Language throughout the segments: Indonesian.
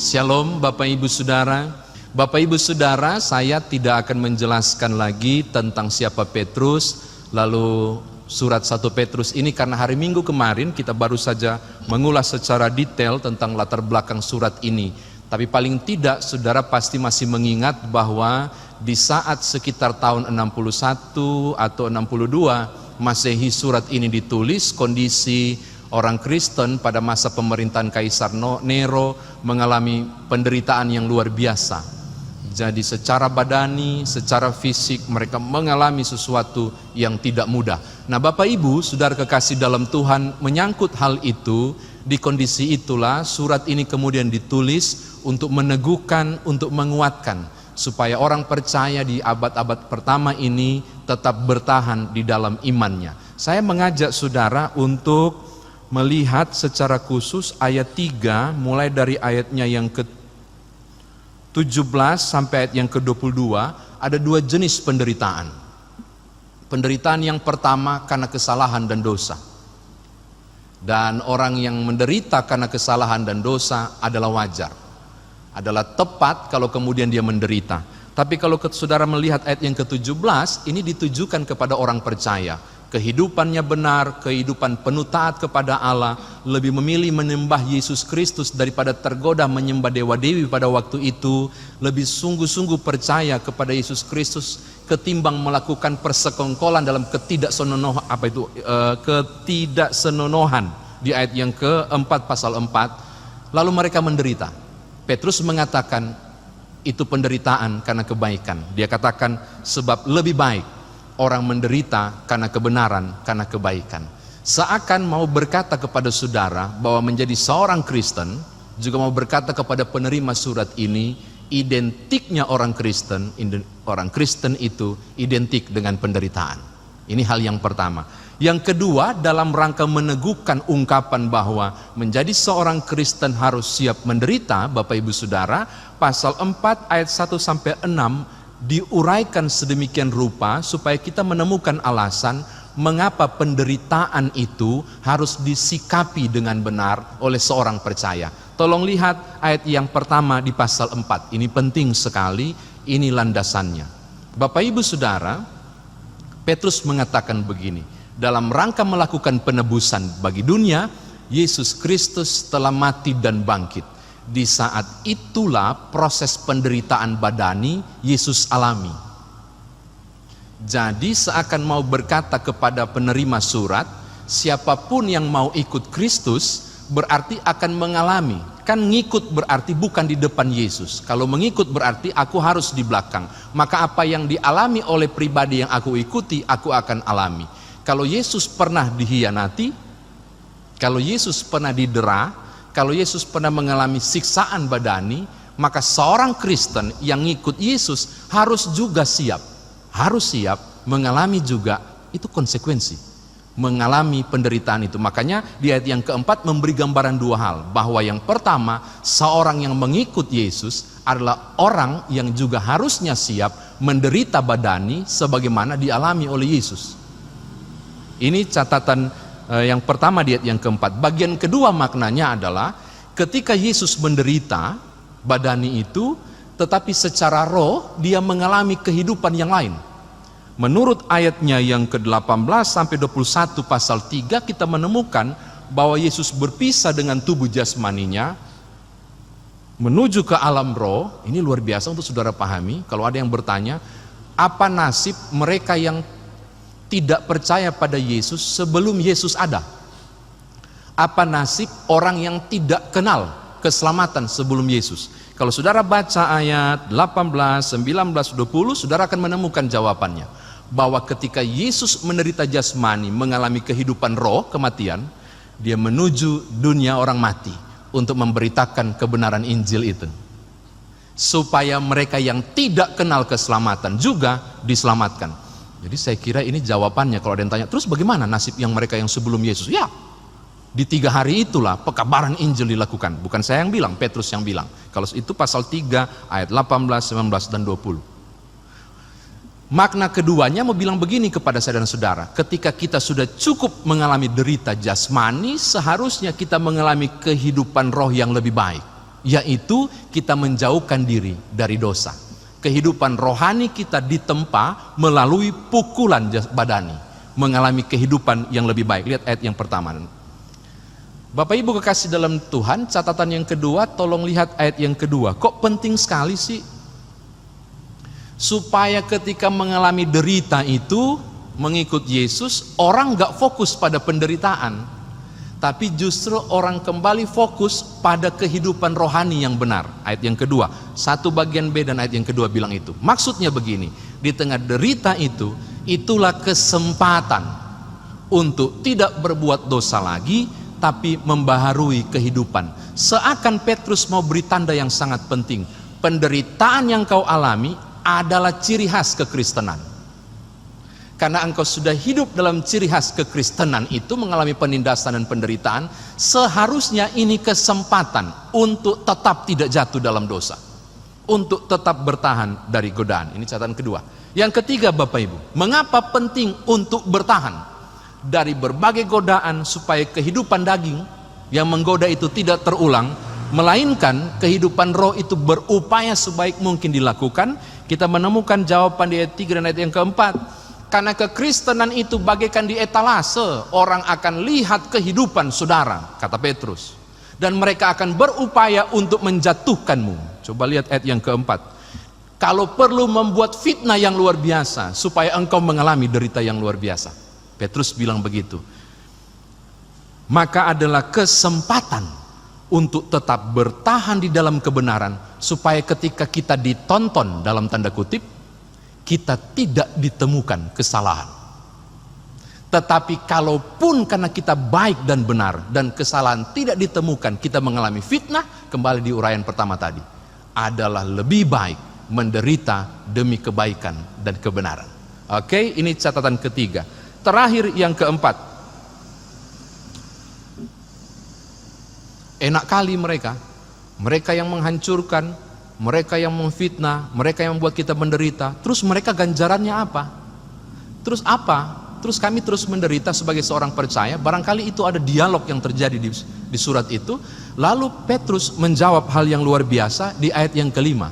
Shalom Bapak Ibu Saudara. Bapak Ibu Saudara, saya tidak akan menjelaskan lagi tentang siapa Petrus, lalu surat 1 Petrus ini karena hari Minggu kemarin kita baru saja mengulas secara detail tentang latar belakang surat ini. Tapi paling tidak saudara pasti masih mengingat bahwa di saat sekitar tahun 61 atau 62 Masehi surat ini ditulis, kondisi orang Kristen pada masa pemerintahan Kaisar Nero mengalami penderitaan yang luar biasa. Jadi secara badani, secara fisik mereka mengalami sesuatu yang tidak mudah. Nah Bapak Ibu, saudara kekasih dalam Tuhan, menyangkut hal itu, di kondisi itulah surat ini kemudian ditulis untuk meneguhkan, untuk menguatkan, supaya orang percaya di abad-abad pertama ini tetap bertahan di dalam imannya. Saya mengajak saudara untuk melihat secara khusus ayat 3 mulai dari ayatnya yang ke-17 sampai ayat yang ke-22. Ada dua jenis penderitaan. Penderitaan yang pertama karena kesalahan dan dosa. Dan orang yang menderita karena kesalahan dan dosa adalah wajar, adalah tepat kalau kemudian dia menderita. Tapi kalau saudara melihat ayat yang ke-17, ini ditujukan kepada orang percaya. Kehidupannya benar, kehidupan penuh taat kepada Allah, lebih memilih menyembah Yesus Kristus daripada tergoda menyembah dewa-dewi pada waktu itu, lebih sungguh-sungguh percaya kepada Yesus Kristus ketimbang melakukan persekongkolan dalam ketidaksenonohan di ayat yang ke-4 pasal 4. Lalu mereka menderita. Petrus mengatakan itu penderitaan karena kebaikan. Dia katakan sebab lebih baik orang menderita karena kebenaran, karena kebaikan. Seakan mau berkata kepada saudara bahwa menjadi seorang Kristen, juga mau berkata kepada penerima surat ini, identiknya orang Kristen itu identik dengan penderitaan. Ini hal yang pertama. Yang kedua, dalam rangka meneguhkan ungkapan bahwa menjadi seorang Kristen harus siap menderita, Bapak Ibu Saudara, pasal 4 ayat 1 sampai 6 diuraikan sedemikian rupa supaya kita menemukan alasan mengapa penderitaan itu harus disikapi dengan benar oleh seorang percaya. Tolong lihat ayat yang pertama di pasal 4. Ini penting sekali, ini landasannya. Bapak Ibu Saudara, Petrus mengatakan begini, dalam rangka melakukan penebusan bagi dunia, Yesus Kristus telah mati dan bangkit. Di saat itulah proses penderitaan badani Yesus alami. Jadi seakan mau berkata kepada penerima surat, siapapun yang mau ikut Kristus berarti akan mengalami. Kan ngikut berarti bukan di depan Yesus. Kalau mengikut berarti aku harus di belakang. Maka apa yang dialami oleh pribadi yang aku ikuti, aku akan alami. Kalau Yesus pernah dihianati, kalau Yesus pernah didera, kalau Yesus pernah mengalami siksaan badani, maka seorang Kristen yang ngikut Yesus harus juga siap, mengalami juga itu konsekuensi, mengalami penderitaan itu. Makanya di ayat yang keempat memberi gambaran dua hal, bahwa yang pertama, seorang yang mengikut Yesus adalah orang yang juga harusnya siap menderita badani sebagaimana dialami oleh Yesus. Ini catatan yang pertama di ayat yang keempat. Bagian kedua maknanya adalah ketika Yesus menderita badani itu, tetapi secara roh dia mengalami kehidupan yang lain. Menurut ayatnya yang ke-18 sampai 21 pasal 3 kita menemukan bahwa Yesus berpisah dengan tubuh jasmaninya menuju ke alam roh. Ini luar biasa untuk saudara pahami. Kalau ada yang bertanya, apa nasib mereka yang tidak percaya pada Yesus sebelum Yesus ada? Apa nasib orang yang tidak kenal keselamatan sebelum Yesus? Kalau saudara baca ayat 18, 19, 20, saudara akan menemukan jawabannya. Bahwa ketika Yesus menderita jasmani, mengalami kehidupan roh, kematian, dia menuju dunia orang mati untuk memberitakan kebenaran Injil itu. Supaya mereka yang tidak kenal keselamatan juga diselamatkan. Jadi saya kira ini jawabannya kalau ada yang tanya, terus bagaimana nasib yang mereka yang sebelum Yesus? Ya, di 3 hari itulah pekabaran Injil dilakukan. Bukan saya yang bilang, Petrus yang bilang. Kalau itu pasal 3 ayat 18, 19, dan 20. Makna keduanya mau bilang begini kepada saya dan saudara, ketika kita sudah cukup mengalami derita jasmani, seharusnya kita mengalami kehidupan roh yang lebih baik. yaitu kita menjauhkan diri dari dosa. Kehidupan rohani kita ditempa melalui pukulan badani, mengalami kehidupan yang lebih baik. Lihat ayat yang pertama. Bapak Ibu kekasih dalam Tuhan, catatan yang kedua, tolong lihat ayat yang kedua. Kok penting sekali sih? Supaya ketika mengalami derita itu, mengikut Yesus, orang gak fokus pada penderitaan, tapi justru orang kembali fokus pada kehidupan rohani yang benar. Ayat yang kedua, satu bagian B dan ayat yang kedua bilang itu. Maksudnya begini, di tengah derita itu, itulah kesempatan untuk tidak berbuat dosa lagi, tapi membaharui kehidupan. Seakan Petrus mau beri tanda yang sangat penting. Penderitaan yang kau alami adalah ciri khas kekristenan. Karena engkau sudah hidup dalam ciri khas kekristenan itu, mengalami penindasan dan penderitaan, seharusnya ini kesempatan untuk tetap tidak jatuh dalam dosa, untuk tetap bertahan dari godaan. Ini catatan kedua. Yang ketiga Bapak Ibu, mengapa penting untuk bertahan dari berbagai godaan, supaya kehidupan daging yang menggoda itu tidak terulang, melainkan kehidupan roh itu berupaya sebaik mungkin dilakukan. Kita menemukan jawaban di ayat 3 dan ayat yang keempat. Karena kekristenan itu bagaikan di etalase, orang akan lihat kehidupan saudara, kata Petrus, dan mereka akan berupaya untuk menjatuhkanmu. Coba lihat ayat yang keempat. Kalau perlu membuat fitnah yang luar biasa, supaya engkau mengalami derita yang luar biasa. Petrus bilang begitu. Maka adalah kesempatan untuk tetap bertahan di dalam kebenaran, supaya ketika kita ditonton dalam tanda kutip, kita tidak ditemukan kesalahan. Tetapi kalaupun karena kita baik dan benar dan kesalahan tidak ditemukan, kita mengalami fitnah, kembali di uraian pertama tadi, adalah lebih baik menderita demi kebaikan dan kebenaran. Oke, ini catatan ketiga. Terakhir yang keempat, enak kali mereka yang menghancurkan, mereka yang memfitnah, mereka yang membuat kita menderita. Terus mereka ganjarannya apa? Terus apa? Terus kami terus menderita sebagai seorang percaya. Barangkali itu ada dialog yang terjadi di surat itu. Lalu Petrus menjawab hal yang luar biasa di ayat yang kelima.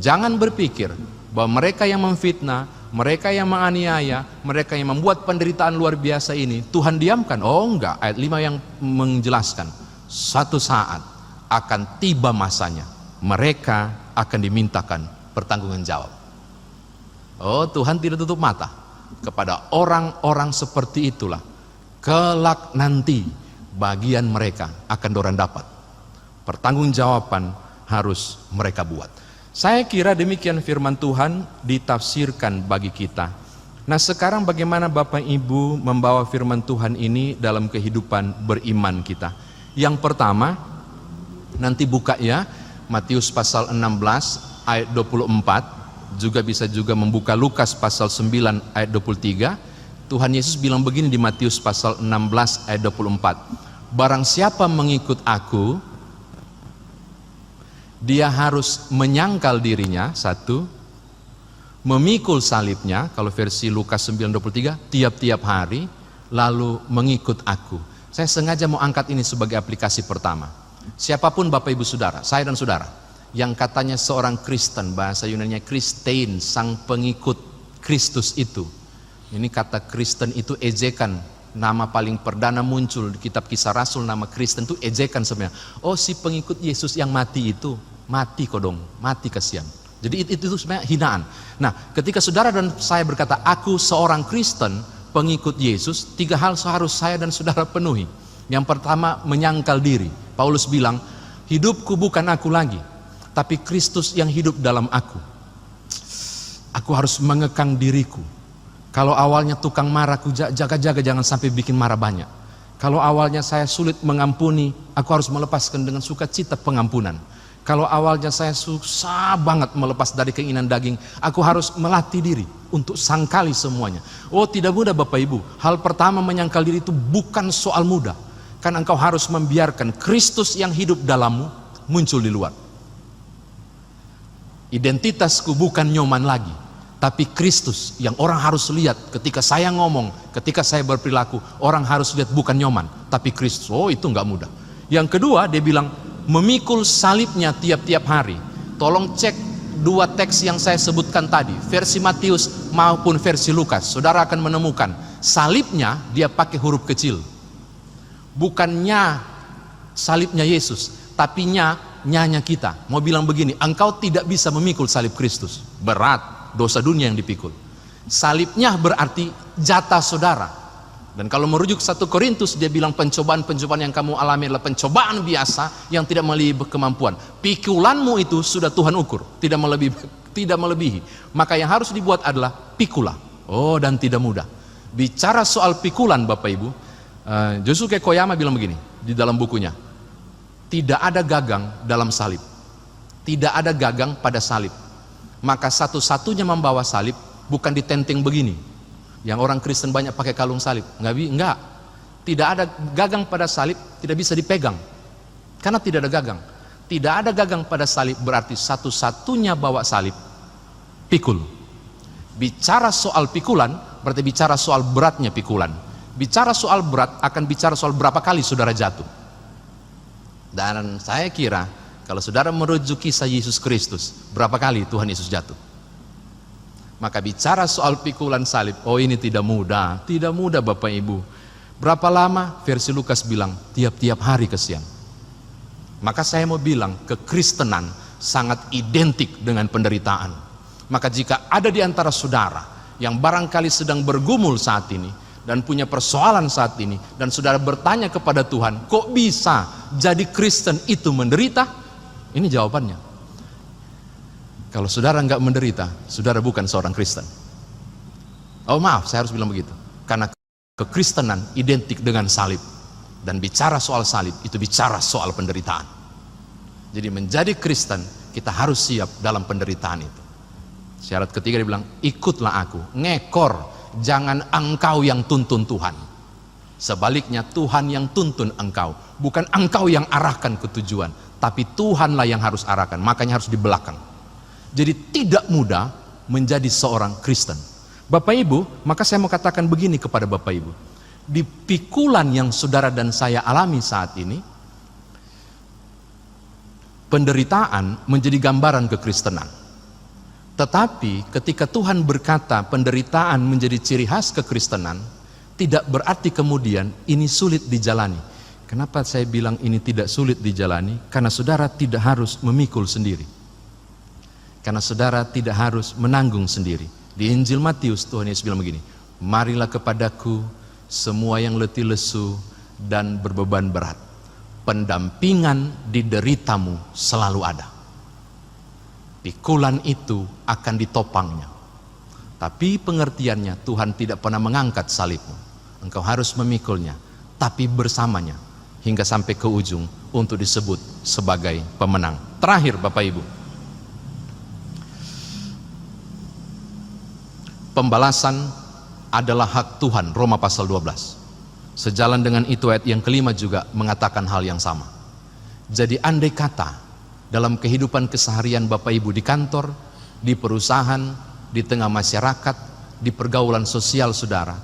Jangan berpikir bahwa mereka yang memfitnah, mereka yang menganiaya, mereka yang membuat penderitaan luar biasa ini Tuhan diamkan. Oh enggak, ayat 5 yang menjelaskan, satu saat akan tiba masanya, mereka akan dimintakan pertanggungan jawab. Oh, Tuhan tidak tutup mata kepada orang-orang seperti itulah. Kelak nanti bagian mereka akan dorang dapat. Pertanggungjawaban harus mereka buat. Saya kira demikian firman Tuhan ditafsirkan bagi kita. Nah, sekarang bagaimana Bapak Ibu membawa firman Tuhan ini dalam kehidupan beriman kita? Yang pertama, nanti buka ya, Matius pasal 16 ayat 24, juga bisa juga membuka Lukas pasal 9 ayat 23. Tuhan Yesus bilang begini di Matius pasal 16 ayat 24. Barang siapa mengikut aku, dia harus menyangkal dirinya, satu, memikul salibnya, kalau versi Lukas 9:23, tiap-tiap hari, lalu mengikut aku. Saya sengaja mau angkat ini sebagai aplikasi pertama. Siapapun Bapak Ibu Saudara, saya dan saudara, yang katanya seorang Kristen, bahasa Yunaninya Kristein, sang pengikut Kristus itu. Ini kata Kristen itu ejekan, nama paling perdana muncul di kitab Kisah Rasul, nama Kristen itu ejekan sebenarnya. Oh, si pengikut Yesus yang mati itu, mati kodong, mati kasihan. Jadi itu sebenarnya hinaan. Nah, ketika saudara dan saya berkata, aku seorang Kristen, pengikut Yesus, 3 hal seharus saya dan saudara penuhi. Yang pertama, menyangkal diri. Paulus bilang, hidupku bukan aku lagi, tapi Kristus yang hidup dalam aku. Aku harus mengekang diriku. Kalau awalnya tukang marah, aku jaga-jaga jangan sampai bikin marah banyak. Kalau awalnya saya sulit mengampuni, aku harus melepaskan dengan sukacita pengampunan. Kalau awalnya saya susah banget melepas dari keinginan daging, aku harus melatih diri untuk sangkali semuanya. Oh, tidak mudah Bapak Ibu. Hal pertama, menyangkal diri itu bukan soal mudah. Karena engkau harus membiarkan Kristus yang hidup dalammu muncul di luar. Identitasku bukan nyoman lagi, tapi Kristus yang orang harus lihat ketika saya ngomong, ketika saya berperilaku. Orang harus lihat bukan nyoman, tapi Kristus. Oh, itu enggak mudah. Yang kedua, dia bilang, memikul salibnya tiap-tiap hari. Tolong cek dua teks yang saya sebutkan tadi, versi Matius maupun versi Lukas. Saudara akan menemukan salibnya dia pakai huruf kecil. Bukannya salibnya Yesus, tapi nyanya kita. Mau bilang begini, engkau tidak bisa memikul salib Kristus. Berat, dosa dunia yang dipikul. Salibnya berarti jatah saudara. Dan kalau merujuk 1 Korintus, dia bilang pencobaan-pencobaan yang kamu alami adalah pencobaan biasa yang tidak melebihi kemampuan. Pikulanmu itu sudah Tuhan ukur, tidak melebihi. Maka yang harus dibuat adalah pikula. Oh, dan tidak mudah. Bicara soal pikulan Bapak Ibu, Josuke Koyama bilang begini di dalam bukunya, tidak ada gagang dalam salib, tidak ada gagang pada salib. Maka satu-satunya membawa salib bukan ditenteng begini, yang orang Kristen banyak pakai kalung salib. Enggak. Tidak ada gagang pada salib, tidak bisa dipegang. Karena tidak ada gagang. Tidak ada gagang pada salib berarti satu-satunya bawa salib, pikul. Bicara soal pikulan, berarti bicara soal beratnya pikulan. Bicara soal berat, akan bicara soal berapa kali saudara jatuh. Dan saya kira, kalau saudara merujuk kisah Yesus Kristus, berapa kali Tuhan Yesus jatuh? Maka bicara soal pikulan salib, oh ini tidak mudah Bapak Ibu. Berapa lama? Versi Lukas bilang, tiap-tiap hari kesian. Maka saya mau bilang, kekristenan sangat identik dengan penderitaan. Maka jika ada di antara saudara yang barangkali sedang bergumul saat ini, dan punya persoalan saat ini, dan saudara bertanya kepada Tuhan, kok bisa jadi Kristen itu menderita? Ini jawabannya. Kalau saudara nggak menderita, saudara bukan seorang Kristen. Oh maaf, saya harus bilang begitu. Karena kekristenan identik dengan salib. Dan bicara soal salib, itu bicara soal penderitaan. Jadi menjadi Kristen, kita harus siap dalam penderitaan itu. Syarat ketiga dia bilang, ikutlah aku, ngekor, jangan engkau yang tuntun Tuhan. Sebaliknya Tuhan yang tuntun engkau. Bukan engkau yang arahkan ke tujuan, tapi Tuhanlah yang harus arahkan, makanya harus di belakang. Jadi tidak mudah menjadi seorang Kristen. Bapak Ibu, maka saya mau katakan begini kepada Bapak Ibu. Di pikulan yang saudara dan saya alami saat ini, penderitaan menjadi gambaran kekristenan. Tetapi ketika Tuhan berkata penderitaan menjadi ciri khas kekristenan, tidak berarti kemudian ini sulit dijalani. Kenapa saya bilang ini tidak sulit dijalani? Karena saudara tidak harus memikul sendiri. Karena saudara tidak harus menanggung sendiri. Di Injil Matius Tuhan Yesus bilang begini, marilah kepadaku semua yang letih lesu dan berbeban berat, pendampingan di deritamu selalu ada. Pikulan itu akan ditopangnya, tapi pengertiannya Tuhan tidak pernah mengangkat salibmu. Engkau harus memikulnya, tapi bersamanya hingga sampai ke ujung untuk disebut sebagai pemenang. Terakhir Bapak Ibu, pembalasan adalah hak Tuhan, Roma pasal 12. Sejalan dengan itu ayat yang kelima juga mengatakan hal yang sama. Jadi andai kata dalam kehidupan keseharian Bapak Ibu di kantor, di perusahaan, di tengah masyarakat, di pergaulan sosial saudara,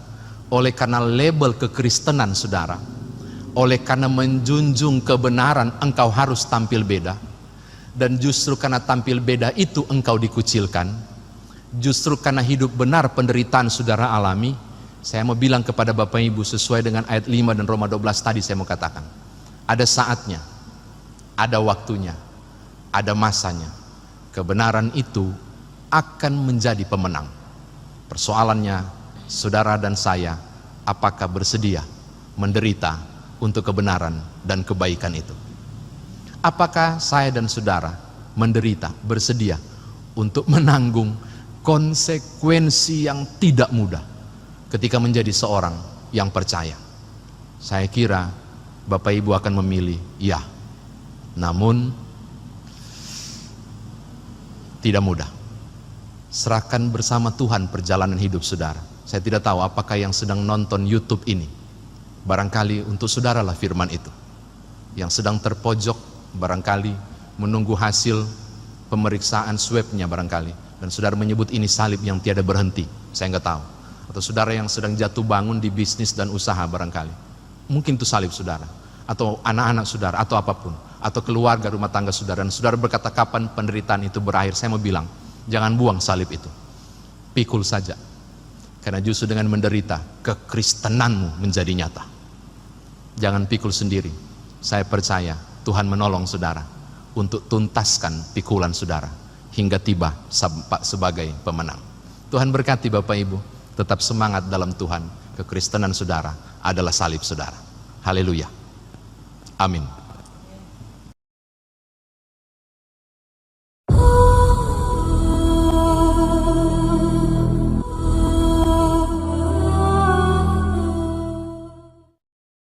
oleh karena label kekristenan saudara, oleh karena menjunjung kebenaran engkau harus tampil beda, dan justru karena tampil beda itu engkau dikucilkan. Justru karena hidup benar penderitaan saudara alami, saya mau bilang kepada Bapak Ibu sesuai dengan ayat 5 dan Roma 12 tadi saya mau katakan, ada saatnya, ada waktunya, ada masanya. Kebenaran itu akan menjadi pemenang. Persoalannya, saudara dan saya, apakah bersedia menderita untuk kebenaran dan kebaikan itu? Apakah saya dan saudara menderita, bersedia untuk menanggung konsekuensi yang tidak mudah ketika menjadi seorang yang percaya? Saya kira Bapak Ibu akan memilih ya. Namun tidak mudah. Serahkan bersama Tuhan perjalanan hidup saudara. Saya tidak tahu apakah yang sedang nonton YouTube ini, barangkali untuk saudaralah firman itu. Yang sedang terpojok barangkali menunggu hasil pemeriksaan swabnya barangkali, dan saudara menyebut ini salib yang tiada berhenti, saya nggak tahu. Atau saudara yang sedang jatuh bangun di bisnis dan usaha barangkali, mungkin itu salib saudara, atau anak-anak saudara, atau apapun. atau keluarga rumah tangga saudara, dan saudara berkata kapan penderitaan itu berakhir, saya mau bilang, jangan buang salib itu, pikul saja. Karena justru dengan menderita, kekristenanmu menjadi nyata. Jangan pikul sendiri. Saya percaya Tuhan menolong saudara untuk tuntaskan pikulan saudara hingga tiba sebagai pemenang. Tuhan berkati Bapak Ibu, tetap semangat dalam Tuhan. Kekristenan saudara adalah salib saudara. Haleluya. Amin.